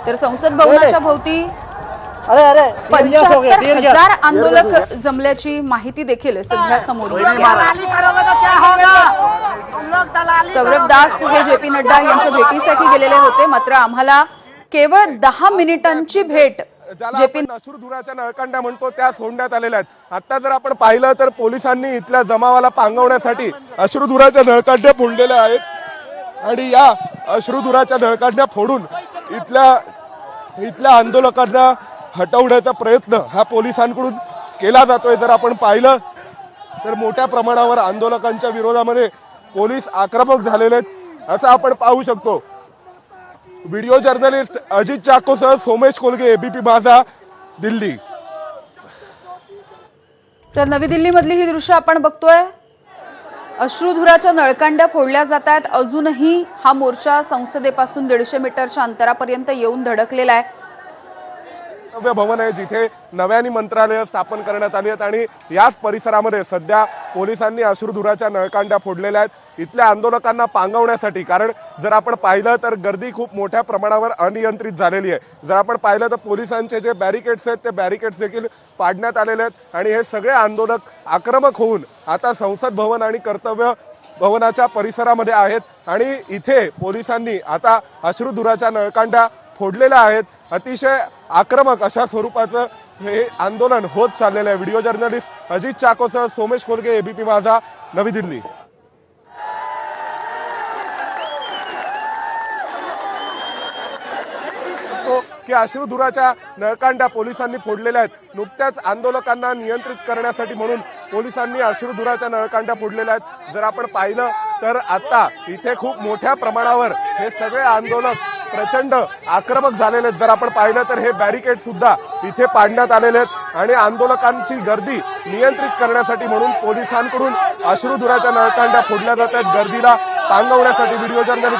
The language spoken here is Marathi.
तर संसद भवनाच्या भोवती अरे अरे 75,000 आंदोलक जमल्याची माहिती देखील सध्या समोर येते आहे. सौरभ दास हे जे पी नड्डा यांच्या भेटीसाठी गेलेले होते, मात्र आम्हाला केवळ 10 मिनिटांची भेट जे पी अश्रुधुराच्या नळकांड्या म्हणतो त्या सोडण्यात आलेल्या आहेत। आता जर आपण पाहिलं तर पोलिसांनी इथल्या जमावाला पांगवण्यासाठी अश्रुधुराच्या नळकांड्या फोडलेल्या आहेत आणि या अश्रुधुराच्या नळकांड्या फोडून इथल्या आंदोलकांना हटवण्याचा प्रयत्न हा पोलिसांकडून केला जातोय। जर आपण पाहिलं तर मोठ्या प्रमाणावर आंदोलकांच्या विरोधामध्ये पोलीस आक्रमक झालेले आहेत असं आपण पाहू शकतो। व्हिडिओ जर्नलिस्ट अजित चाकोसह सोमेश कोलगे, एबीपी माझा, दिल्ली। तर नवी दिल्लीमधली ही दृश्य आपण बघतोय। अश्रुधुराच्या नळकांड्या फोडल्या जात आहेत। अजूनही हा मोर्चा संसदेपासून 150 मीटरच्या अंतरापर्यंत येऊन धडकलेला आहे। भवन आहे जिथे नव्याने मंत्रालय स्थापन करण्यात आली आहेत आणि याच परिसरामध्ये सध्या पोलिसांनी अश्रुधुराच्या नळकांड्या फोडलेल्या आहेत इथल्या आंदोलकांना पांगवण्यासाठी। कारण जर आपण पाहिलं तर गर्दी खूप मोठ्या प्रमाणावर अनियंत्रित झालेली आहे। जर आपण पाहिलं तर पोलिसांचे जे बॅरिकेड्स आहेत ते बॅरिकेड्स देखील पाडण्यात आलेले आहेत आणि हे सगळे आंदोलक आक्रमक होऊन आता संसद भवन आणि कर्तव्य भवनाच्या परिसरामध्ये आहेत आणि इथे पोलिसांनी आता अश्रुधुराच्या नळकांड्या फोडलेल्या आहेत। अतिशय आक्रमक अशा स्वरूपाचं हे आंदोलन होत चाललेलं आहे। व्हिडिओ जर्नलिस्ट अजित चाकोसह सोमेश कोलगे, एबीपी माझा, नवी दिल्ली। की अश्रुधुराच्या नळकांड्या पोलिसांनी फोडलेल्या आहेत। नुकत्याच आंदोलकांना नियंत्रित करण्यासाठी म्हणून पोलिसांनी अश्रुधुराच्या नळकांड्या फोडलेल्या आहेत। जर आपण पाहिलं तर आता इथे खूप मोठ्या प्रमाणावर हे सगळे आंदोलक प्रचंड आक्रमक झालेले आहेत। जर आपण पाहिलं तर हे बॅरिकेड सुद्धा इथे पाडण्यात आलेले आहेत आणि आंदोलकांची गर्दी नियंत्रित करण्यासाठी म्हणून पोलिसांकडून अश्रुधुराच्या नळकांड्या फोडल्या जात आहेत गर्दीला पांगवण्यासाठी। Video journalist